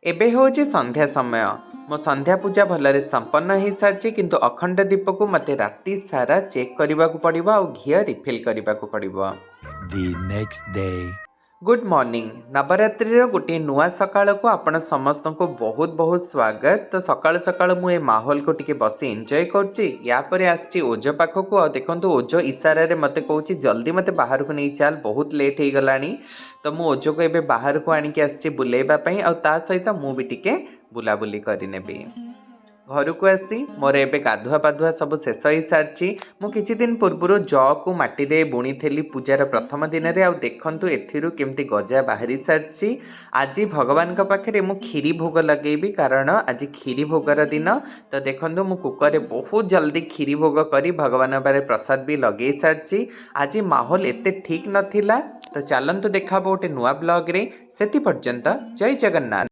एबे होचे संध्या समय मो संध्या पूजा भलरे संपन्न हो सारी किंतु अखंड दीप को मते राति सारा चेक करने को पड़ो आ घी रिफिल करने को पड़ो। The next day. Good morning Navratri गोटे नुआ सकाळ को आपण समस्त को बहुत बहुत स्वागत। तो सकाळ सकाळ मु ए माहौल को टिके बसी एंजॉय करछि। या परे आछि ओजो पाख को आ देखंतु ओजो इशारा रे मते कहूछि जल्दी मते बाहर को नहीं चल बहुत लेट हो गलानी। तो मु ओजो को एबे बाहर को आनिके आछि बुलेबा पई आ ता सहित मु भी टिके बुलाबुली करि नेबी। घर को आसी मोर एबे गाधुआ पाधुआ सब शेष हो सारी। मु किछि दिन पूर्व ज को माटी रे बुणी थेली पूजार प्रथम दिन रे आ देखंतु एथिरु केमती गजा बाहरी सारी। आज भगवान का पाखे मु खीरी भोग लगेबी कारण आज खीरी भोगर दिन। तो देखंतु मु कुकर बहुत जल्दी खीरी भोग करी भगवान बारे प्रसाद भी लगे सारी। आज माहौल एते ठीक नथिला। तो चलंतु देखा गोटे नुआ ब्लॉग रे। सेति पर्यंत जय जगन्नाथ।